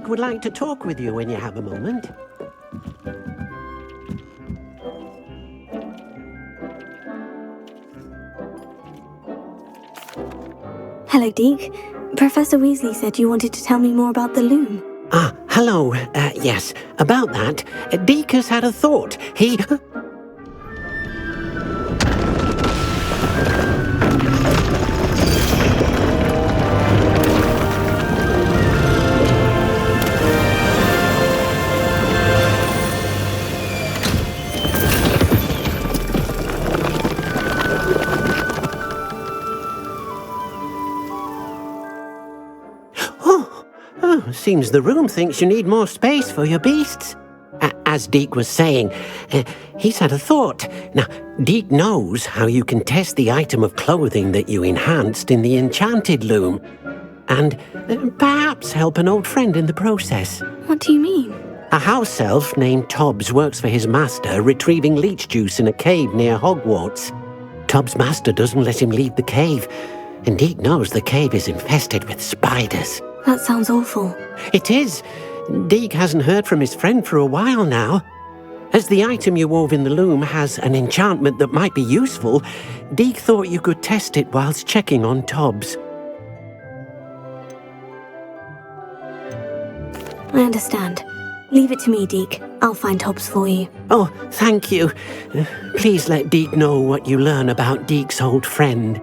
Deek would like to talk with you when you have a moment. Hello, Deek. Professor Weasley said you wanted to tell me more about the loom. Ah, hello. Yes, about that. Deek has had a thought. He... Seems the room thinks you need more space for your beasts. As Deek was saying, he's had a thought. Now, Deek knows how you can test the item of clothing that you enhanced in the enchanted loom. And perhaps help an old friend in the process. What do you mean? A house elf named Tobbs works for his master, retrieving leech juice in a cave near Hogwarts. Tobbs' master doesn't let him leave the cave, and Deek knows the cave is infested with spiders. That sounds awful. It is. Deek hasn't heard from his friend for a while now. As the item you wove in the loom has an enchantment that might be useful, Deek thought you could test it whilst checking on Tobbs. I understand. Leave it to me, Deek. I'll find Tobbs for you. Oh, thank you. Please let Deek know what you learn about Deek's old friend.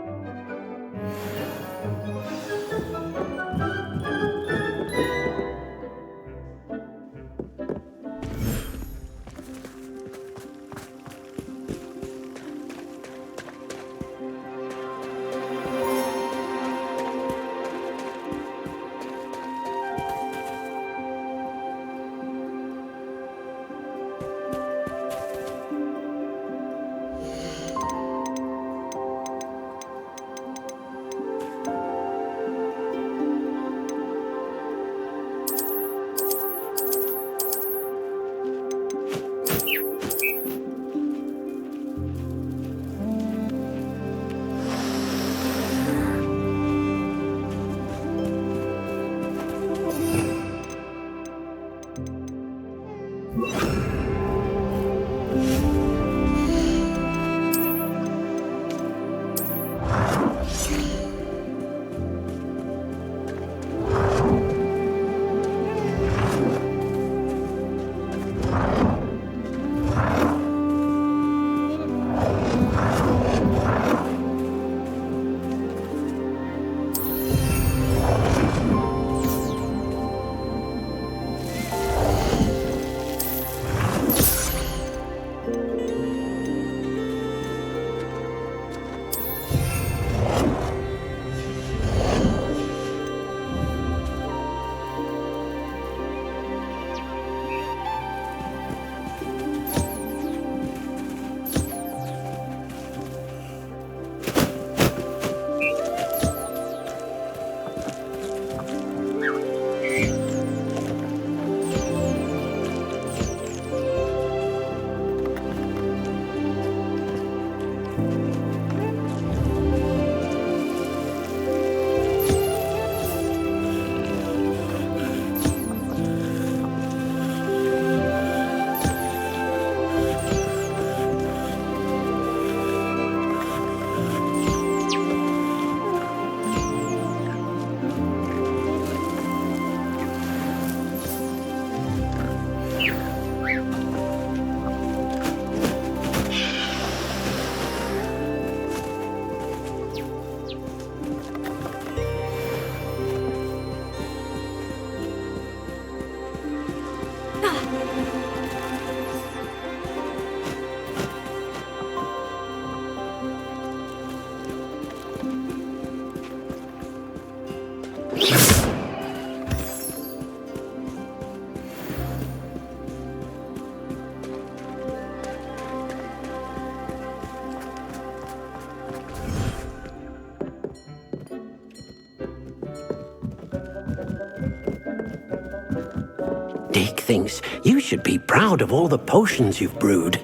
Deek thinks you should be proud of all the potions you've brewed.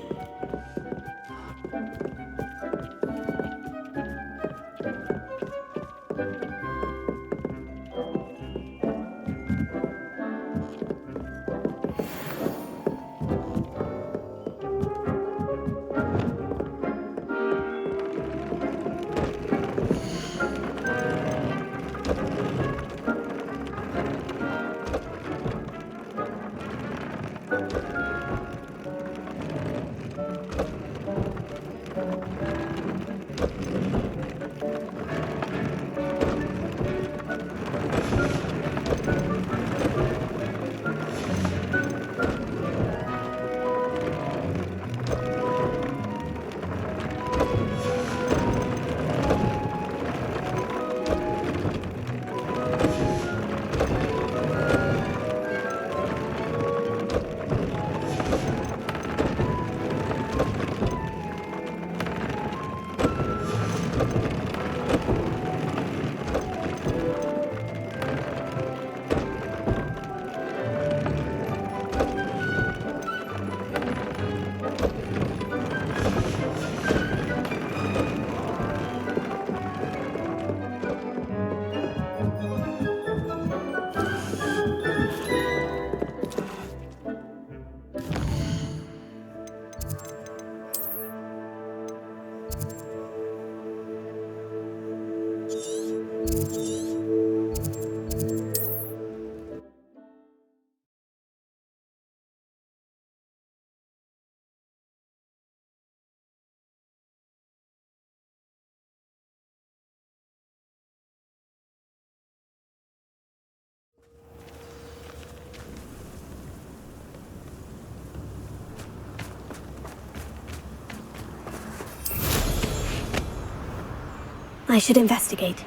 I should investigate.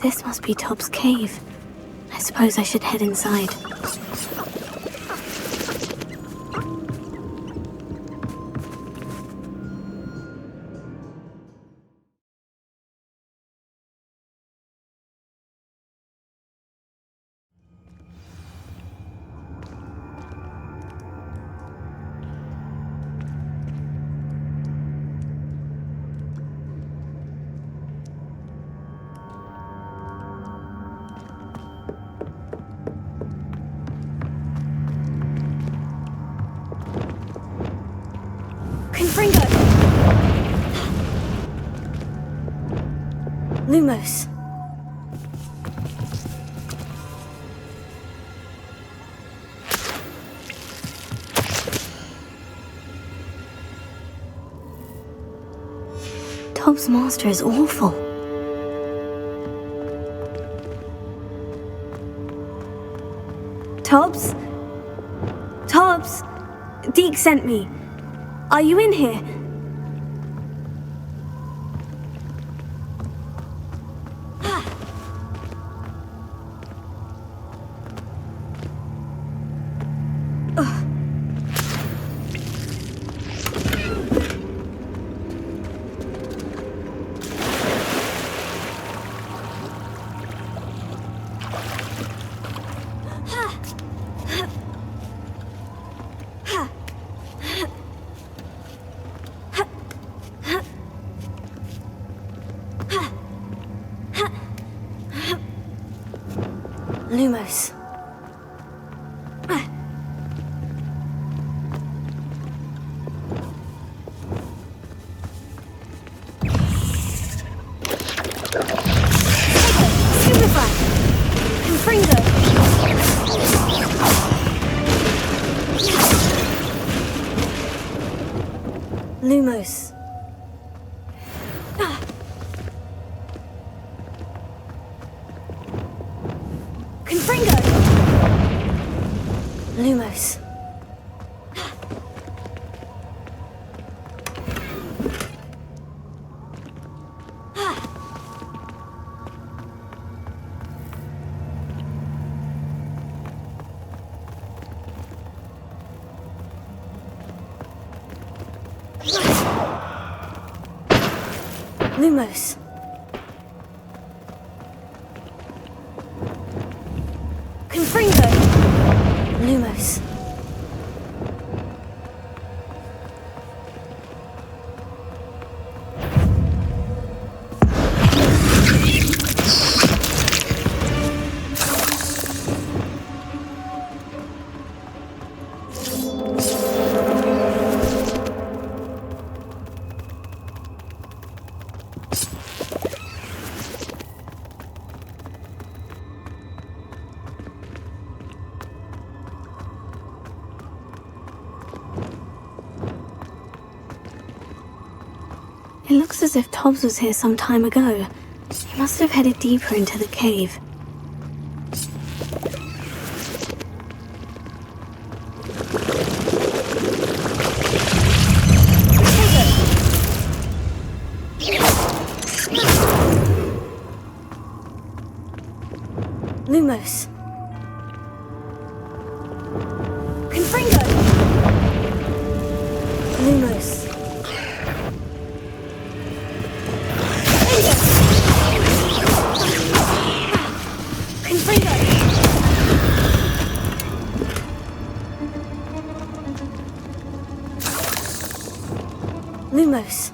This must be Top's cave. I suppose I should head inside. Lumos. Top's master is awful. Tobbs? Tobbs? Deke sent me. Are you in here? Lumos. Lumos. Confringo! Lumos. Lumos. Confringo. Lumos. It looks as if Tobbs was here some time ago. He must have headed deeper into the cave. Lumos. Confringo! Lumos. Confringo! Lumos.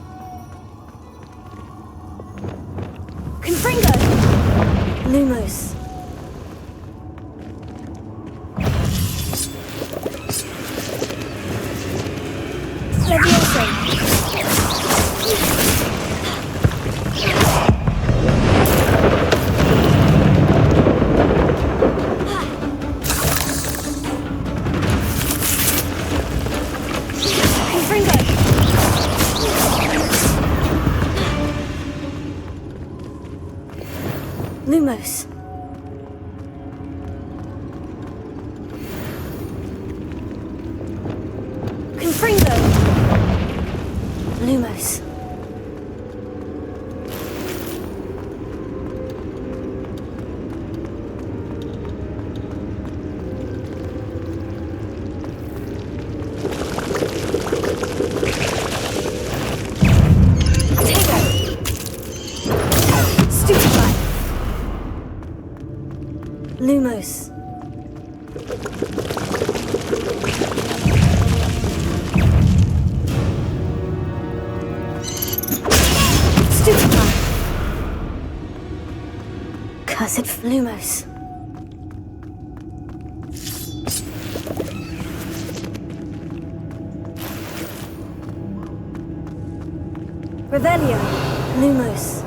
Confringo! Lumos. Lumos. Confringo. Lumos. Lumos. Stupefy. Cursed Lumos. Revelio. Lumos.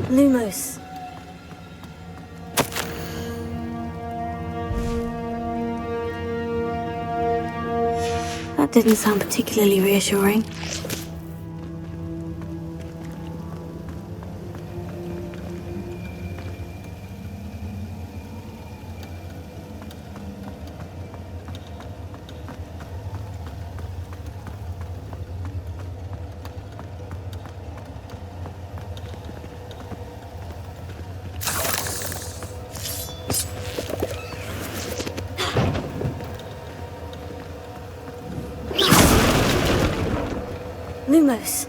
Lumos. That didn't sound particularly reassuring. Lumos.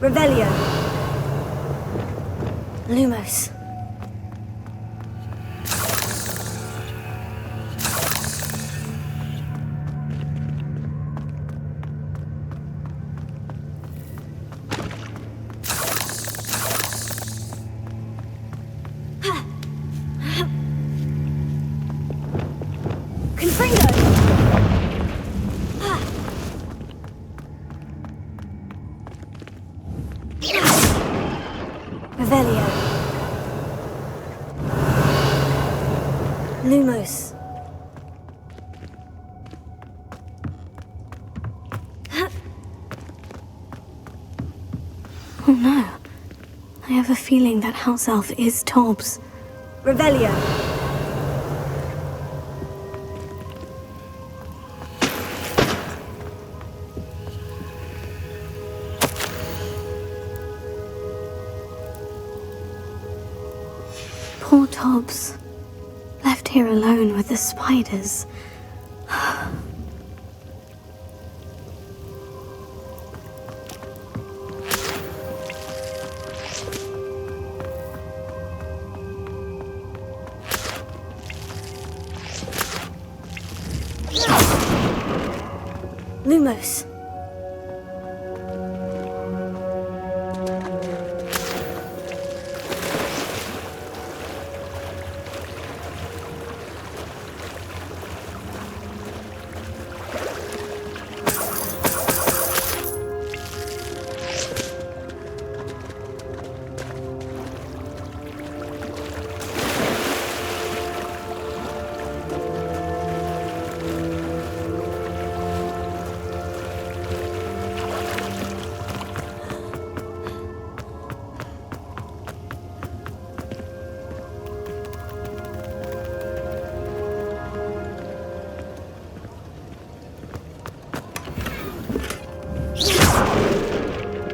Revelio. Lumos. Revelio. Lumos. Oh no. I have a feeling that house elf is Tobbs. Revelio. Poor Tobbs. Left here alone with the spiders. Lumos.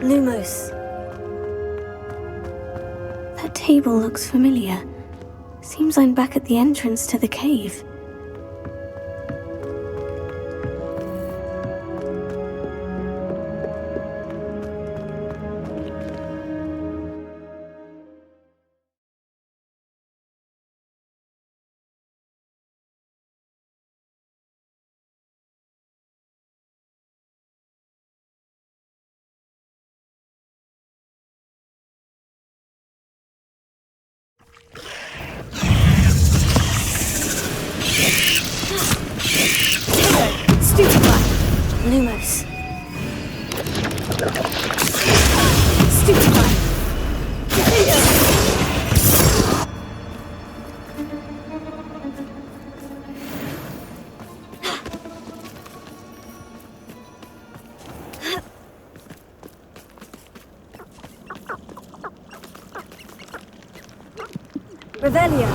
Lumos. That table looks familiar. Seems I'm back at the entrance to the cave. Lumos. Stupefy. Revelio.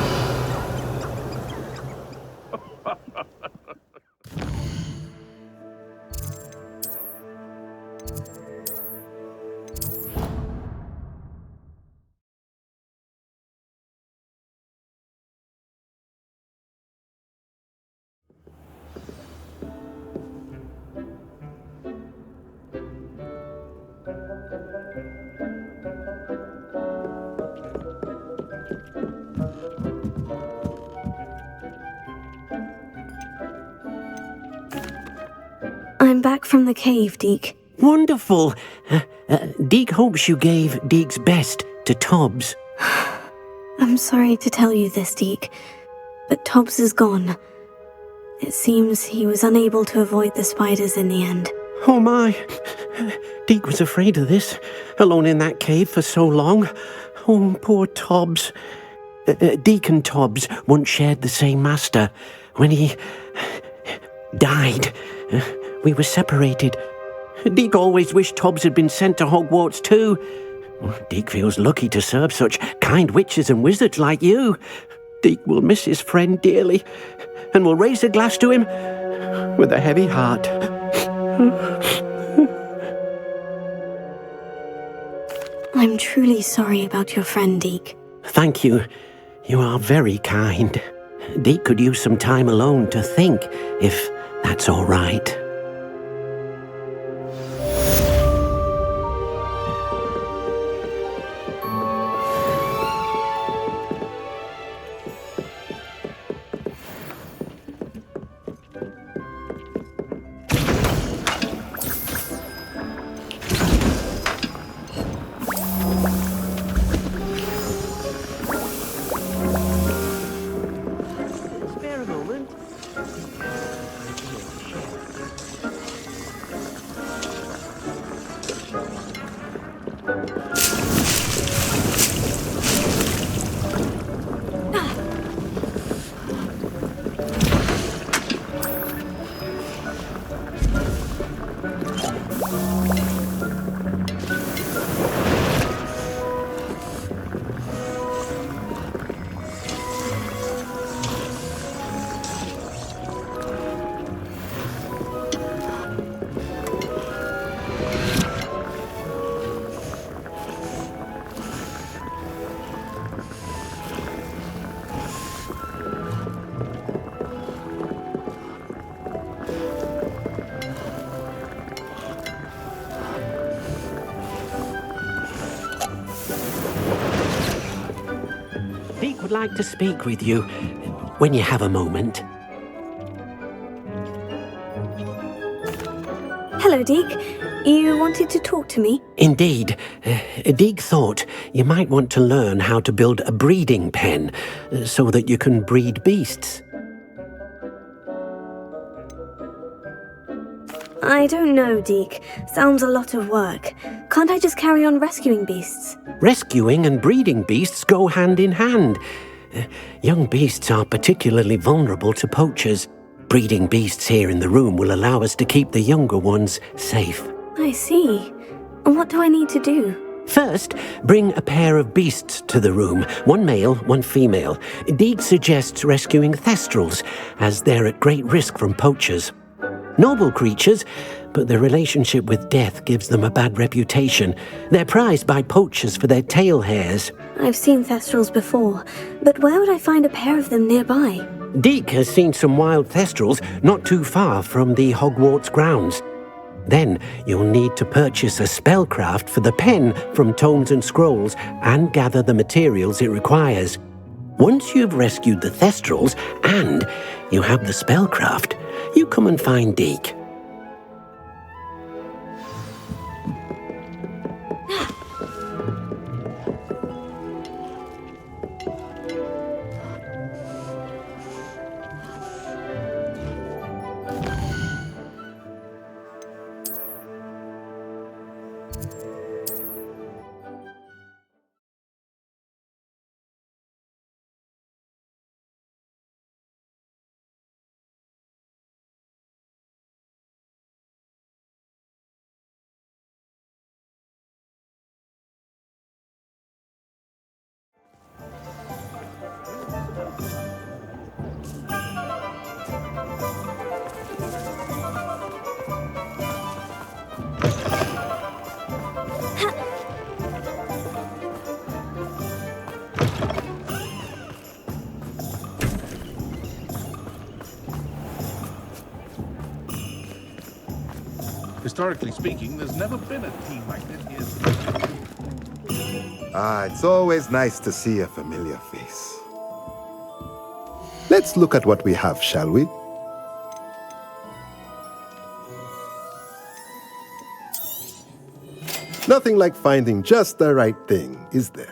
I'm back from the cave, Deke. Wonderful. Deke hopes you gave Deke's best to Tobbs. I'm sorry to tell you this, Deke, but Tobbs is gone. It seems he was unable to avoid the spiders in the end. Oh my. Deke was afraid of this, alone in that cave for so long. Oh, poor Tobbs. Deke and Tobbs once shared the same master. When he died, we were separated. Deke always wished Tobbs had been sent to Hogwarts too. Deke feels lucky to serve such kind witches and wizards like you. Deke will miss his friend dearly, and will raise a glass to him with a heavy heart. I'm truly sorry about your friend, Deke. Thank you. You are very kind. Deke could use some time alone to think, if that's all right. Deke would like to speak with you when you have a moment. Hello, Deke. You wanted to talk to me? Indeed. Deke thought you might want to learn how to build a breeding pen so that you can breed beasts. I don't know, Deke. Sounds a lot of work. Can't I just carry on rescuing beasts? Rescuing and breeding beasts go hand in hand. Young beasts are particularly vulnerable to poachers. Breeding beasts here in the room will allow us to keep the younger ones safe. I see. And what do I need to do? First, bring a pair of beasts to the room. One male, one female. Deke suggests rescuing thestrals, as they're at great risk from poachers. Noble creatures, but their relationship with death gives them a bad reputation. They're prized by poachers for their tail hairs. I've seen thestrals before, but where would I find a pair of them nearby? Deke has seen some wild thestrals not too far from the Hogwarts grounds. Then you'll need to purchase a spellcraft for the pen from Tomes and Scrolls and gather the materials it requires. Once you've rescued the thestrals and you have the spellcraft, you come and find Deke. Historically speaking, there's never been a team like this here. It's always nice to see a familiar face. Let's look at what we have, shall we? Nothing like finding just the right thing, is there?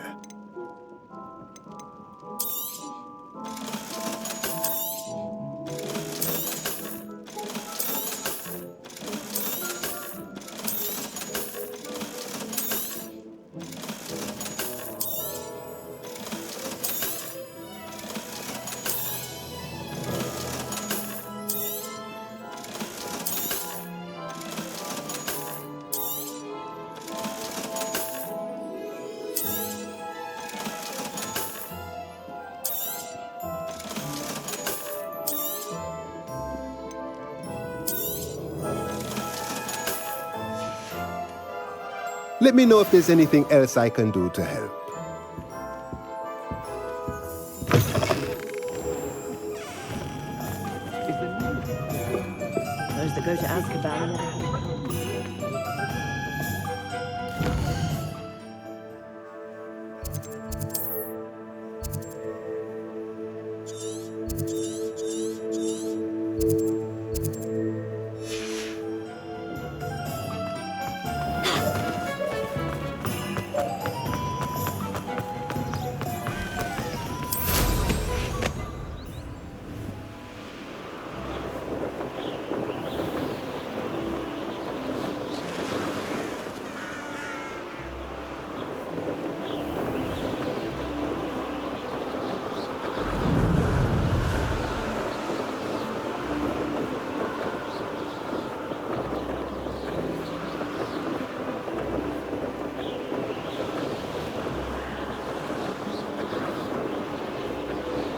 Let me know if there's anything else I can do to help. Those that go to Azkaban.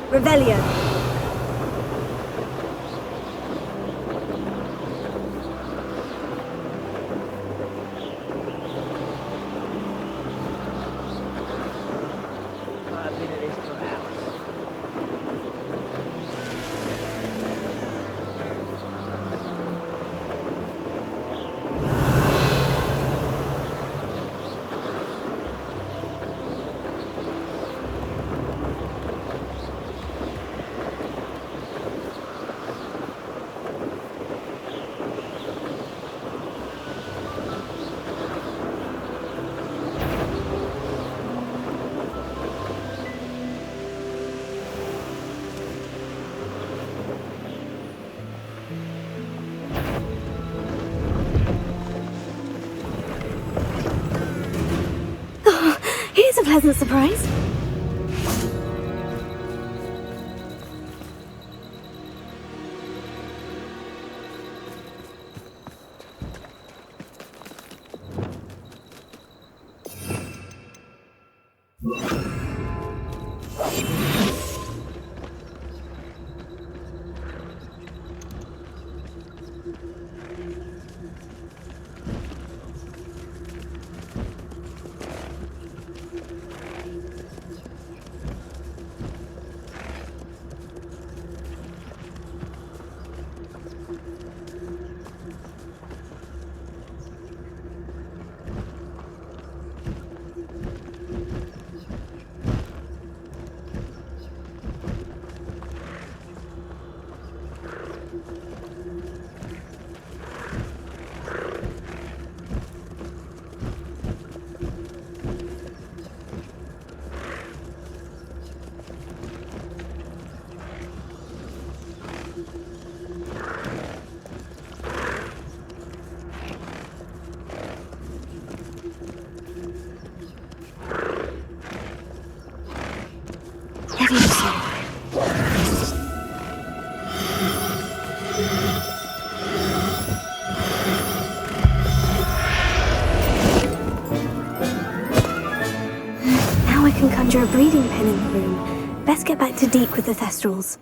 Revelio. I've been at this for hours. Here's a pleasant surprise. Now I can conjure a breathing pen in the room. Best get back to Deke with the Thestrals.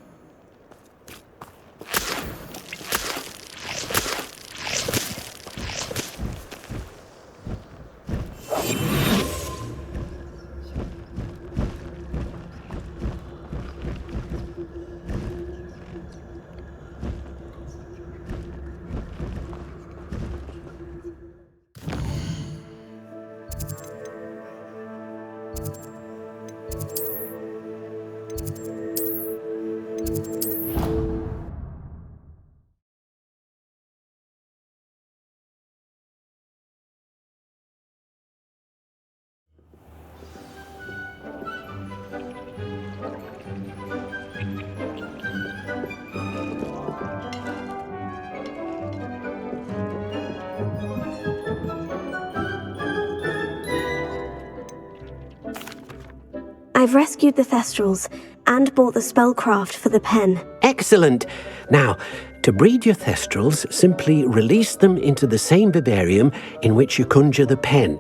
I've rescued the Thestrals and bought the spellcraft for the pen. Excellent. Now, to breed your Thestrals, simply release them into the same vivarium in which you conjure the pen.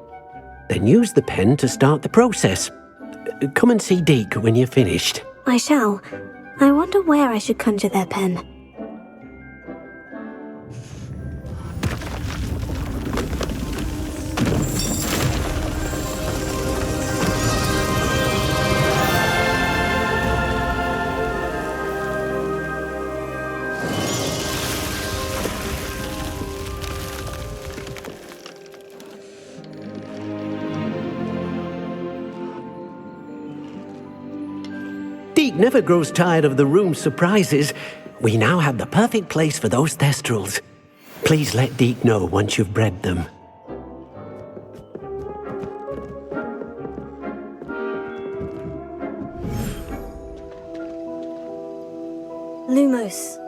Then use the pen to start the process. Come and see Deke when you're finished. I shall. I wonder where I should conjure their pen. Deke never grows tired of the room's surprises. We now have the perfect place for those Thestrals. Please let Deke know once you've bred them. Lumos.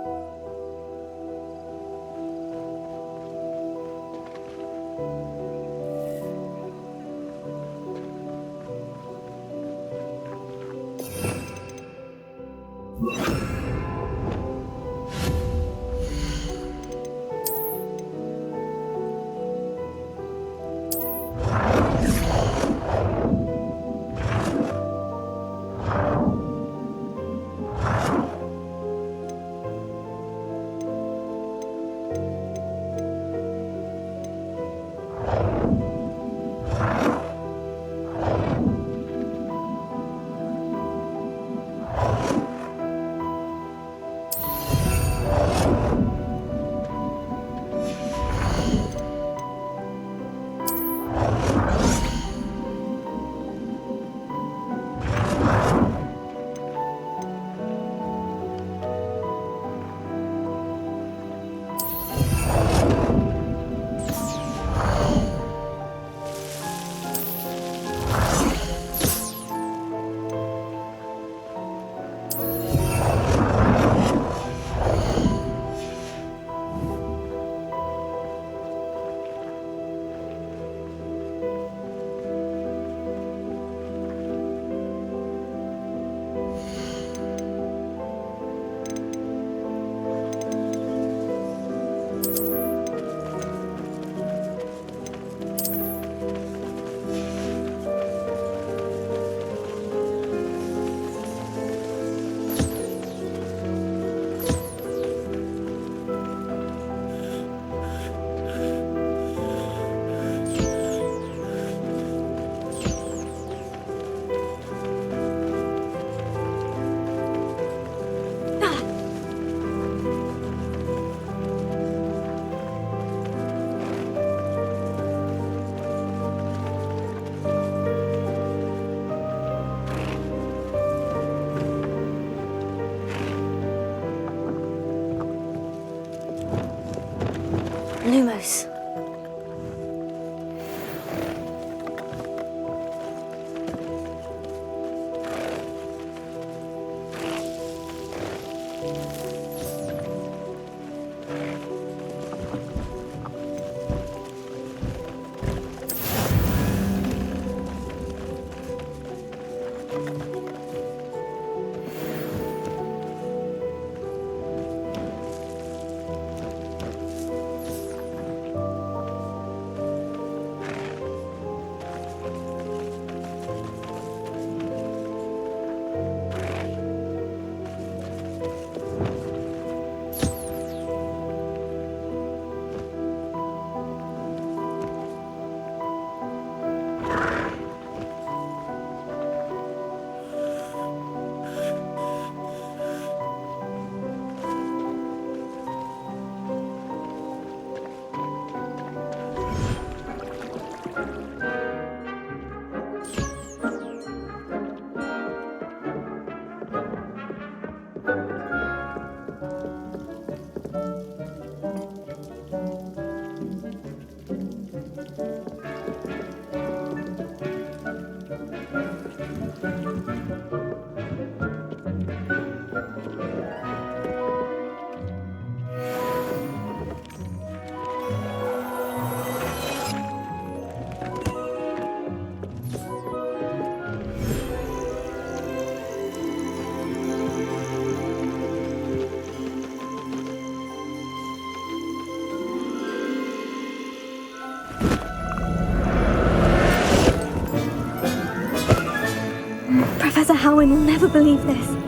Lumos. Everyone will never believe this.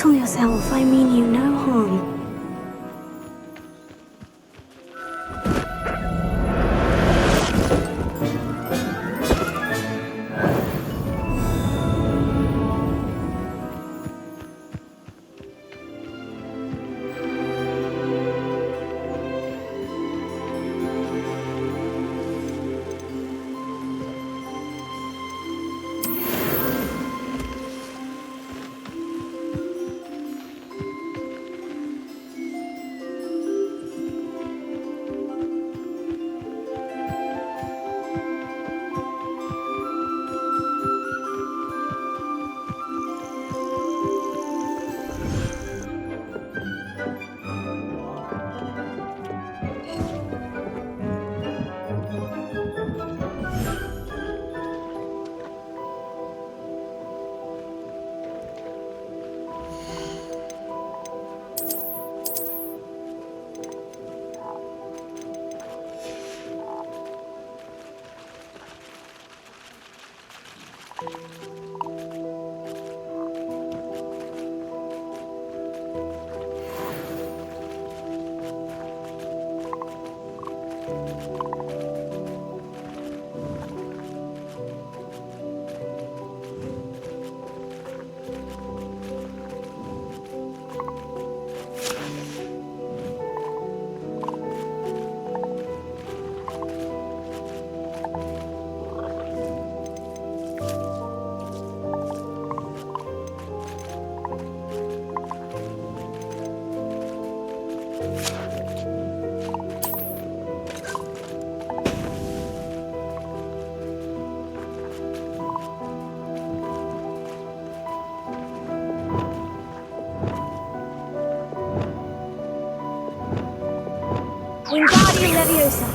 settle yourself. I mean you no harm. Wingardium Leviosa.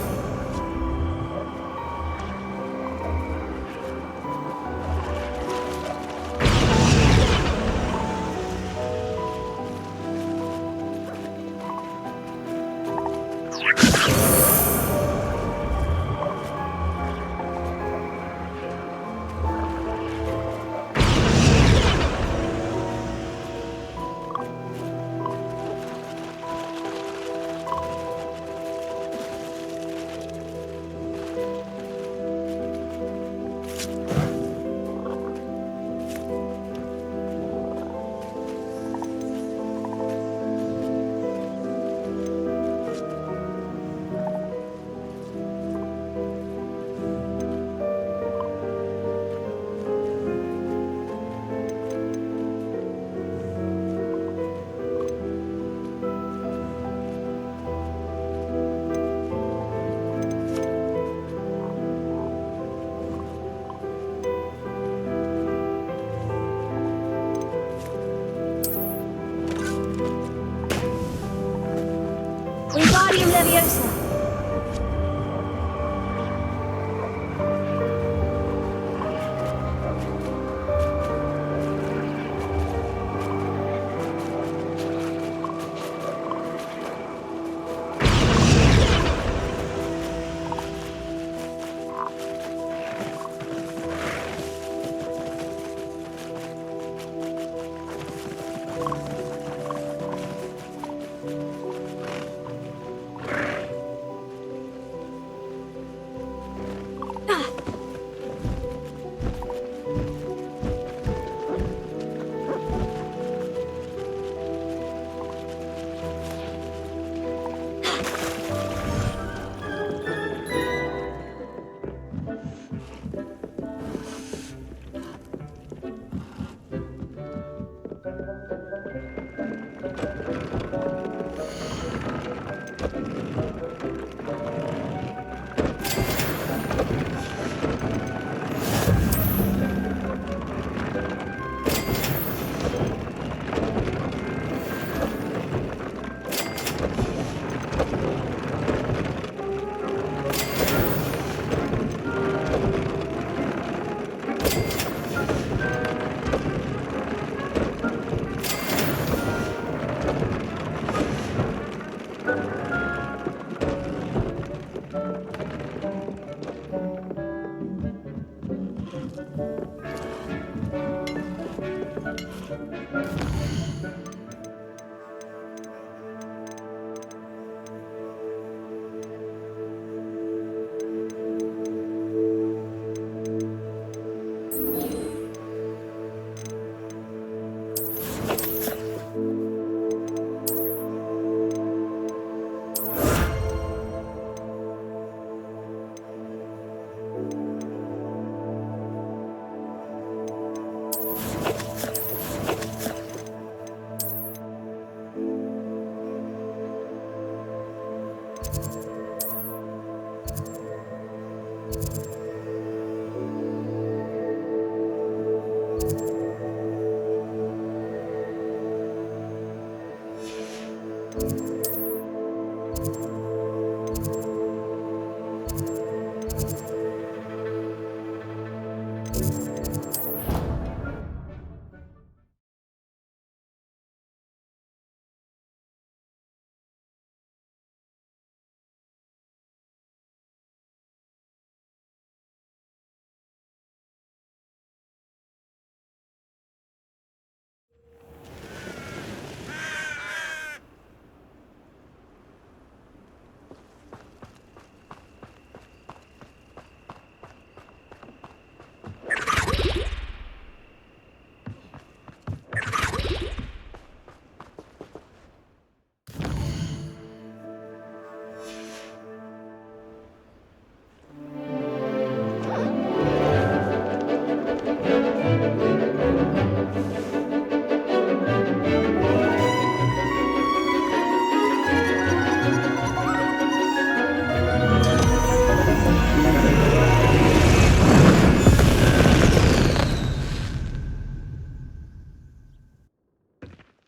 Wingardium Leviosa.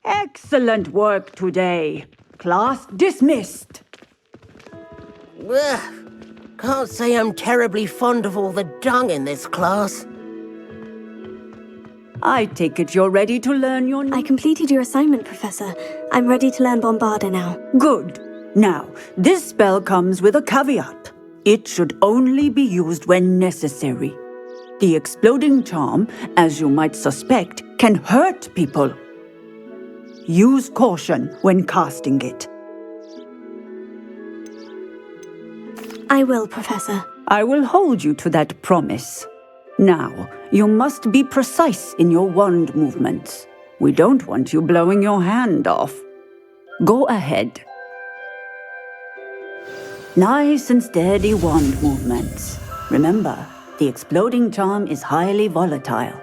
Excellent work today. Class dismissed. Ugh. Can't say I'm terribly fond of all the dung in this class. I take it you're ready to learn your... I completed your assignment, Professor. I'm ready to learn Bombarda now. Good. Now, this spell comes with a caveat. It should only be used when necessary. The exploding charm, as you might suspect, can hurt people. Use caution when casting it. I will, Professor. I will hold you to that promise. Now, you must be precise in your wand movements. We don't want you blowing your hand off. Go ahead. Nice and steady wand movements. Remember, the exploding charm is highly volatile.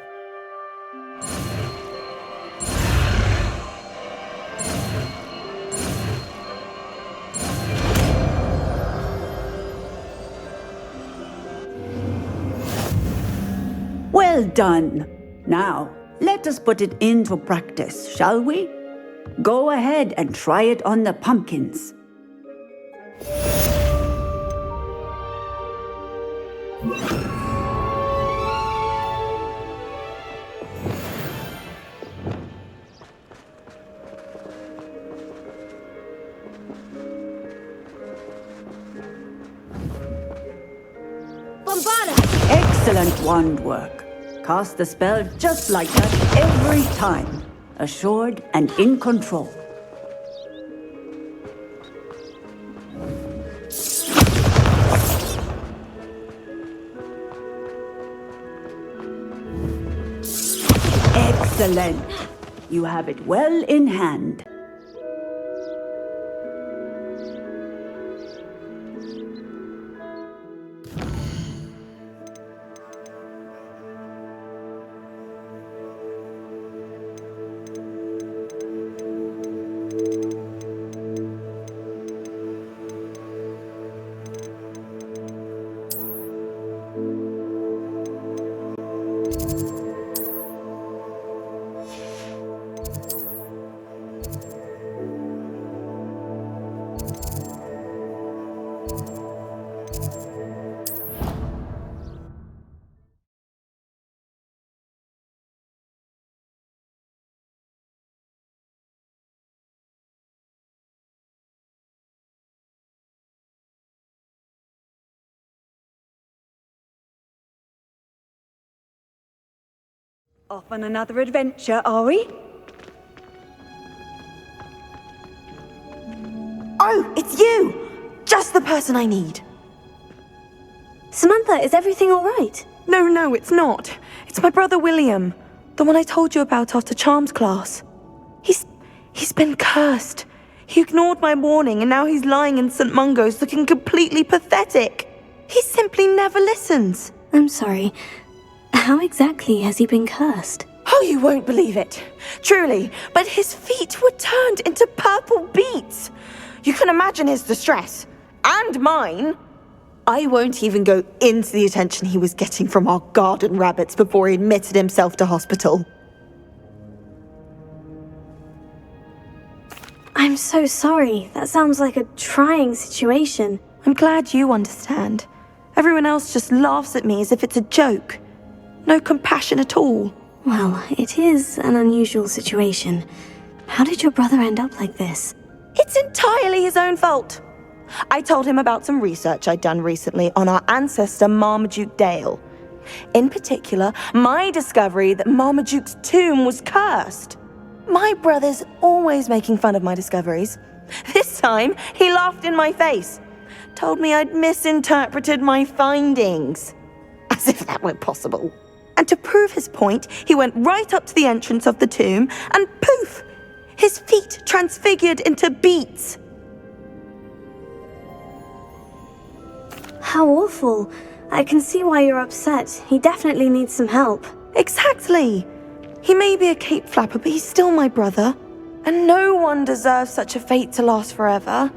Well done. Now, let us put it into practice, shall we? Go ahead and try it on the pumpkins. Bombarda! Excellent wand work. Cast the spell just like that every time. Assured and in control. Excellent. You have it well in hand. Off on another adventure, are we? Oh, it's you! Just the person I need. Samantha, is everything all right? No, it's not. It's my brother William. The one I told you about after Charms class. He's been cursed. He ignored my warning and now he's lying in St. Mungo's looking completely pathetic. He simply never listens. I'm sorry. How exactly has he been cursed? Oh, you won't believe it. Truly, but his feet were turned into purple beets. You can imagine his distress. And mine. I won't even go into the attention he was getting from our garden rabbits before he admitted himself to hospital. I'm so sorry. That sounds like a trying situation. I'm glad you understand. Everyone else just laughs at me as if it's a joke. No compassion at all. Well, it is an unusual situation. How did your brother end up like this? It's entirely his own fault. I told him about some research I'd done recently on our ancestor Marmaduke Dale. In particular, my discovery that Marmaduke's tomb was cursed. My brother's always making fun of my discoveries. This time, he laughed in my face. Told me I'd misinterpreted my findings. As if that were possible. And to prove his point, he went right up to the entrance of the tomb and poof! His feet transfigured into beets. How awful. I can see why you're upset. He definitely needs some help. Exactly. He may be a cape flapper, but he's still my brother. And no one deserves such a fate to last forever,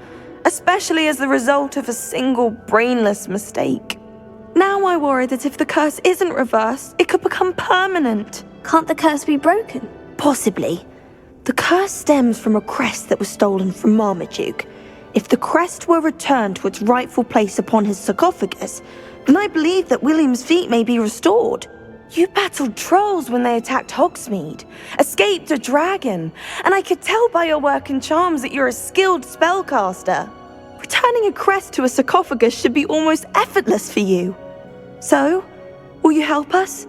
especially as the result of a single brainless mistake. Now I worry that if the curse isn't reversed, it could become permanent. Can't the curse be broken? Possibly. The curse stems from a crest that was stolen from Marmaduke. If the crest were returned to its rightful place upon his sarcophagus, then I believe that William's feet may be restored. You battled trolls when they attacked Hogsmeade, escaped a dragon, and I could tell by your work and charms that you're a skilled spellcaster. Returning a crest to a sarcophagus should be almost effortless for you. So, will you help us?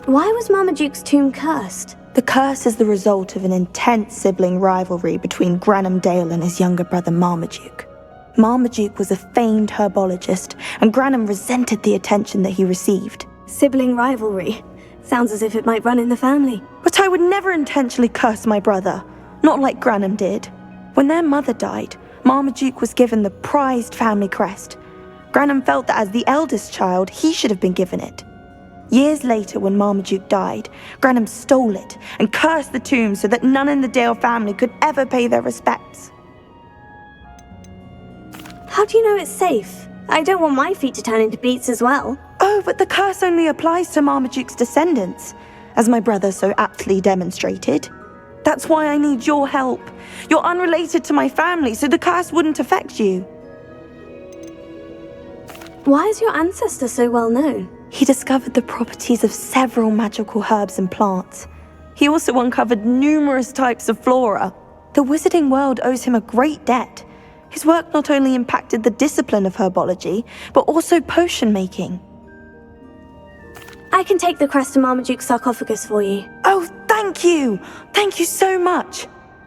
Why was Marmaduke's tomb cursed? The curse is the result of an intense sibling rivalry between Granham Dale and his younger brother Marmaduke. Marmaduke was a famed herbologist, and Granham resented the attention that he received. Sibling rivalry. Sounds as if it might run in the family. But I would never intentionally curse my brother, not like Granham did. When their mother died, Marmaduke was given the prized family crest. Granham felt that as the eldest child, he should have been given it. Years later, when Marmaduke died, Granham stole it and cursed the tomb so that none in the Dale family could ever pay their respects. How do you know it's safe? I don't want my feet to turn into beets as well. Oh, but the curse only applies to Marmaduke's descendants, as my brother so aptly demonstrated. That's why I need your help. You're unrelated to my family, so the curse wouldn't affect you. Why is your ancestor so well known? He discovered the properties of several magical herbs and plants. He also uncovered numerous types of flora. The wizarding world owes him a great debt. His work not only impacted the discipline of herbology, but also potion making. I can take the crest to Marmaduke's sarcophagus for you. Oh, thank you! Thank you so much!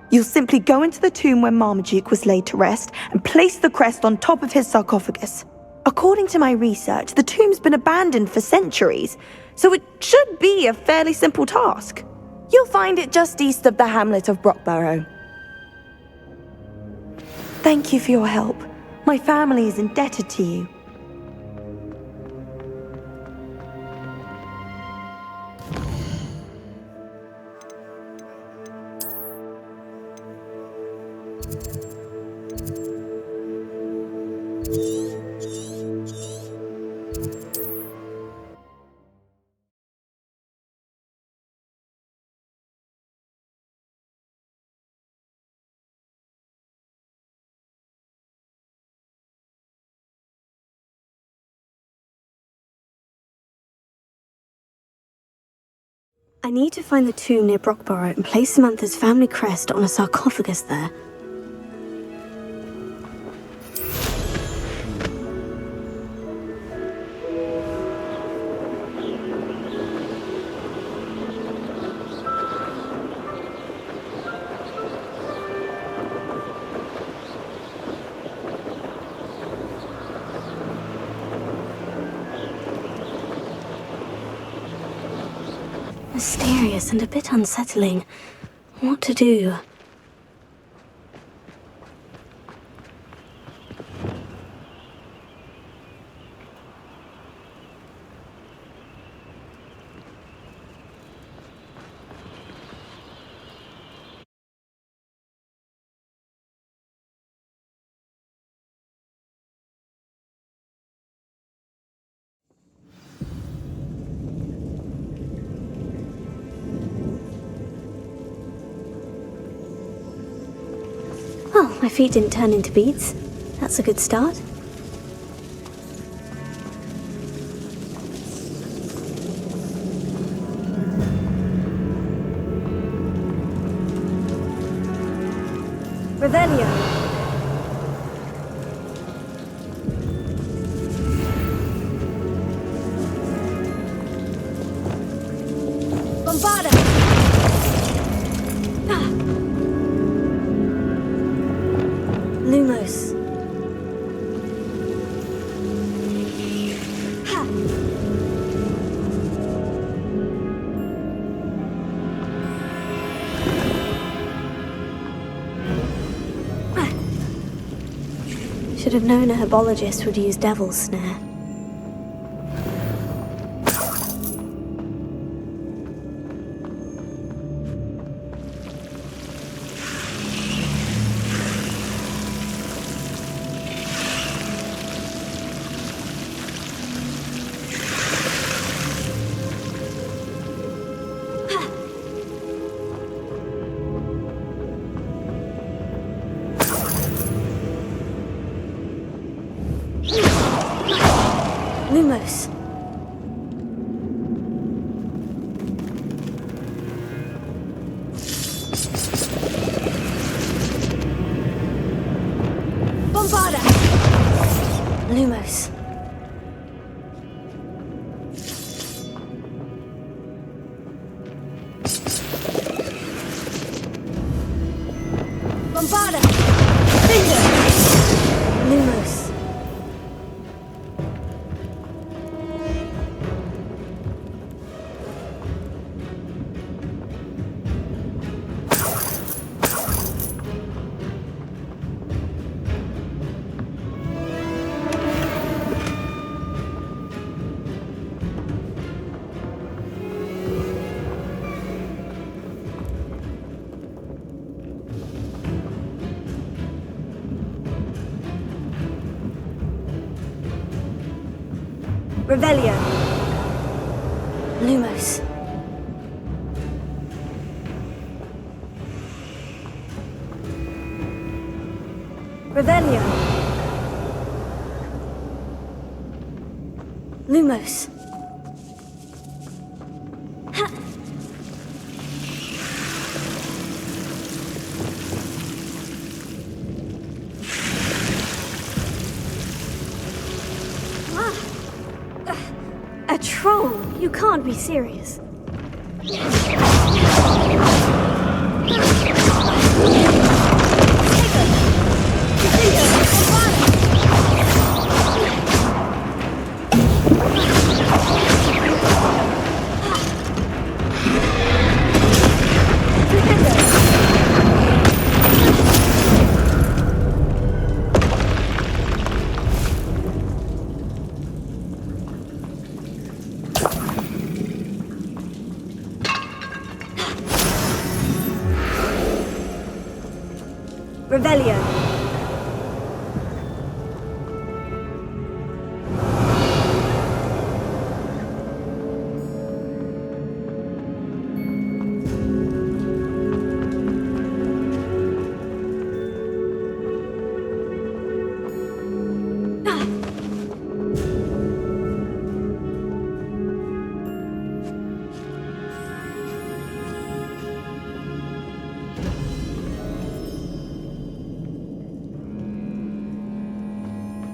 You'll simply go into the tomb where Marmaduke was laid to rest and place the crest on top of his sarcophagus. According to my research, the tomb's been abandoned for centuries, so it should be a fairly simple task. You'll find it just east of the hamlet of Brockborough. Thank you for your help. My family is indebted to you. I need to find the tomb near Brockborough and place Samantha's family crest on a sarcophagus there. Mysterious and a bit unsettling. What to do? Well, my feet didn't turn into beads. That's a good start. Revelio. Bombarda. Lumos. Should have known a herbologist would use Devil's Snare. Lumos. Bombarda. Lumos. Bombarda. Lumos. Revelio. Lumos. Revelio. Lumos. A troll? You can't be serious. Revelio.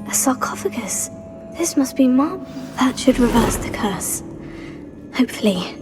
A sarcophagus. This must be marble. That should reverse the curse. Hopefully.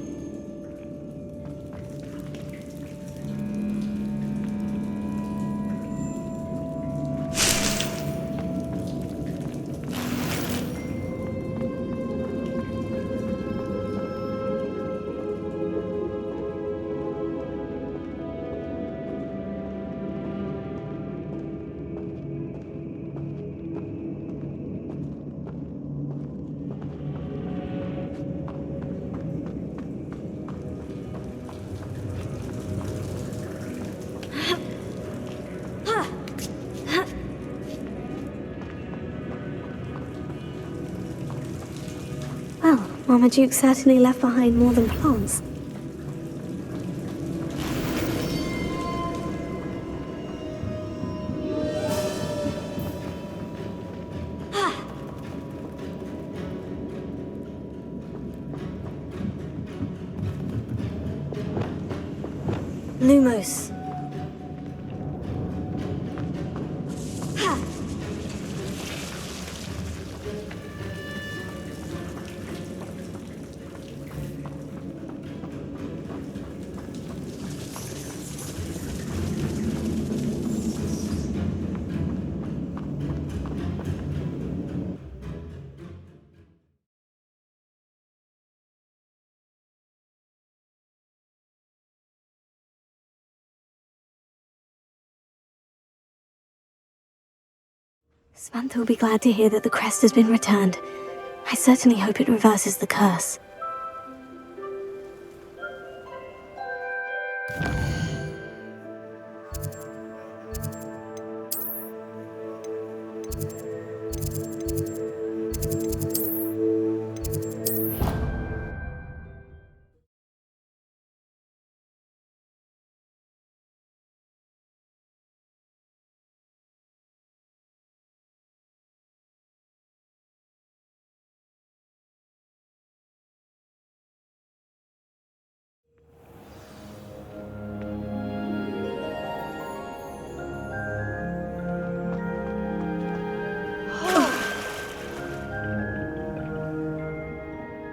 Well, Marmaduke certainly left behind more than plants. Lumos. Samantha will be glad to hear that the crest has been returned. I certainly hope it reverses the curse.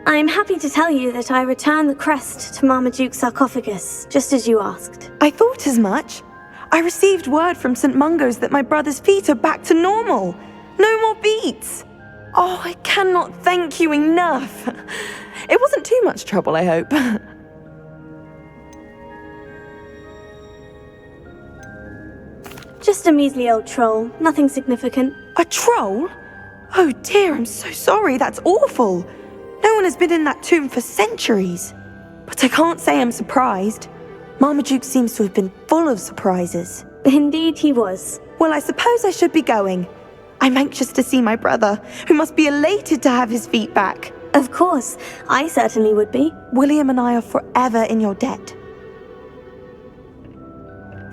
I'm happy to tell you that I returned the crest to Marmaduke's sarcophagus, just as you asked. I thought as much. I received word from St. Mungo's that my brother's feet are back to normal. No more beats. Oh, I cannot thank you enough. It wasn't too much trouble, I hope. Just a measly old troll, nothing significant. A troll? Oh dear, I'm so sorry, that's awful. No one has been in that tomb for centuries. But I can't say I'm surprised. Marmaduke seems to have been full of surprises. Indeed he was. Well, I suppose I should be going. I'm anxious to see my brother, who must be elated to have his feet back. Of course, I certainly would be. William and I are forever in your debt.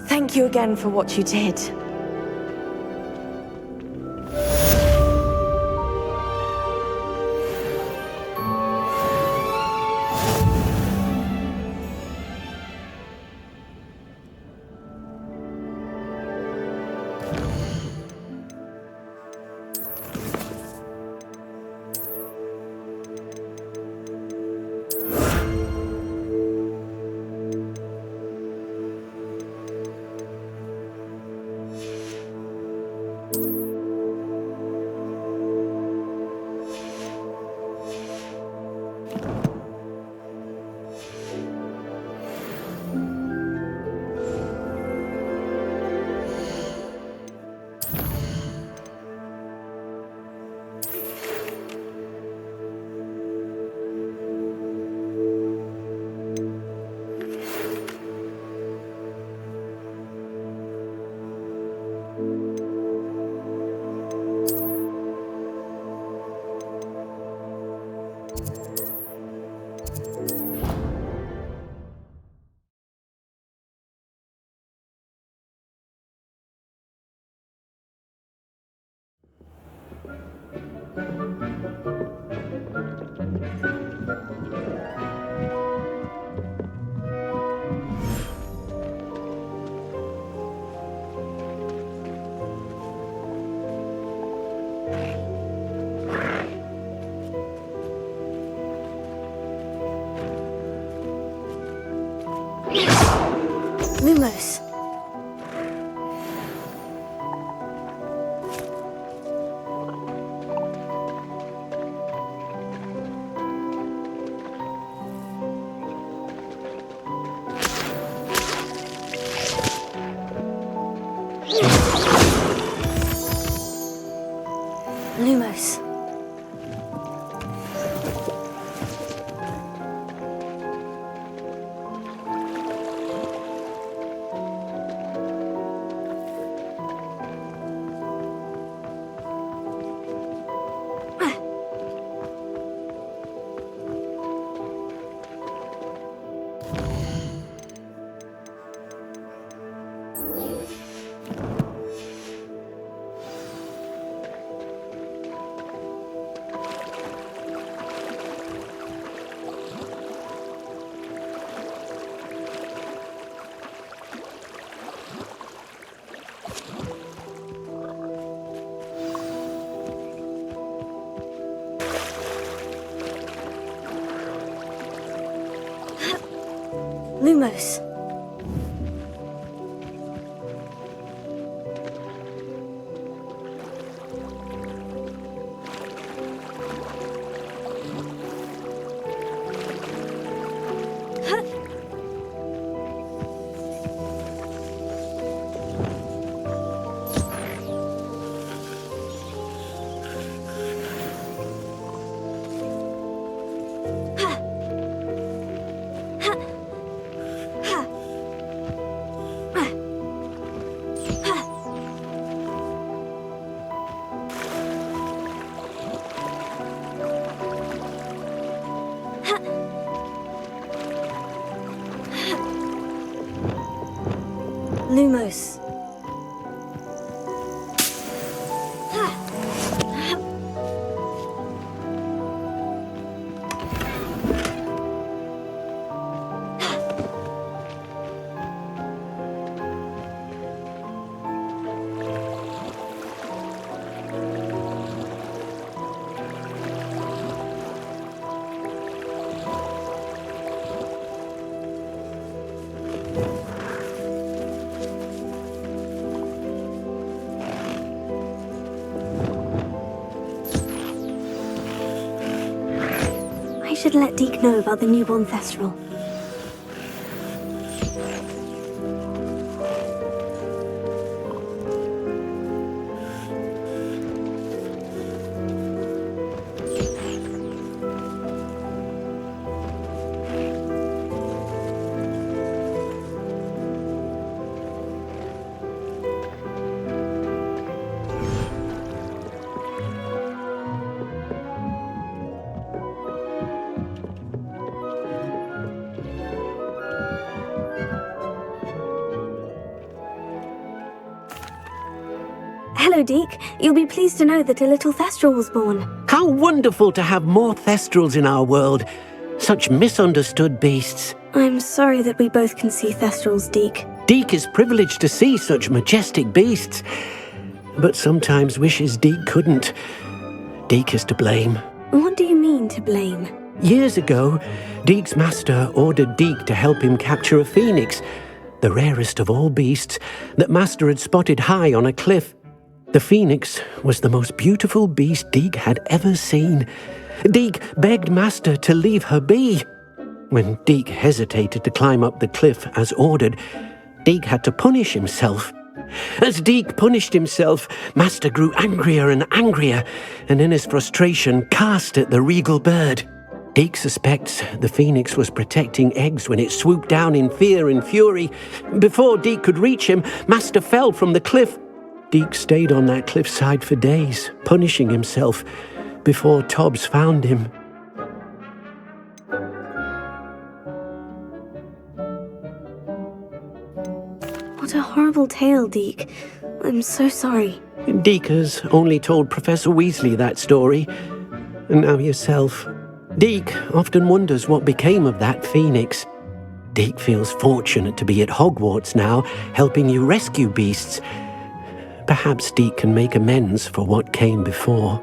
Thank you again for what you did. Lumos. Lumos. Lumos. Lumos. I should let Deke know about the newborn Thestral. Hello, Deke. You'll be pleased to know that a little Thestral was born. How wonderful to have more Thestrals in our world. Such misunderstood beasts. I'm sorry that we both can see Thestrals, Deke. Deke is privileged to see such majestic beasts, but sometimes wishes Deke couldn't. Deke is to blame. What do you mean, to blame? Years ago, Deke's master ordered Deke to help him capture a phoenix, the rarest of all beasts that master had spotted high on a cliff. The phoenix was the most beautiful beast Deke had ever seen. Deke begged master to leave her be. When Deke hesitated to climb up the cliff as ordered, Deke had to punish himself. As Deke punished himself, master grew angrier and angrier, and in his frustration cast at the regal bird. Deke suspects the phoenix was protecting eggs when it swooped down in fear and fury. Before Deke could reach him, master fell from the cliff. Deke stayed on that cliffside for days, punishing himself, before Tobbs found him. What a horrible tale, Deke. I'm so sorry. Deke has only told Professor Weasley that story, and now yourself. Deke often wonders what became of that phoenix. Deke feels fortunate to be at Hogwarts now, helping you rescue beasts. Perhaps Deke can make amends for what came before.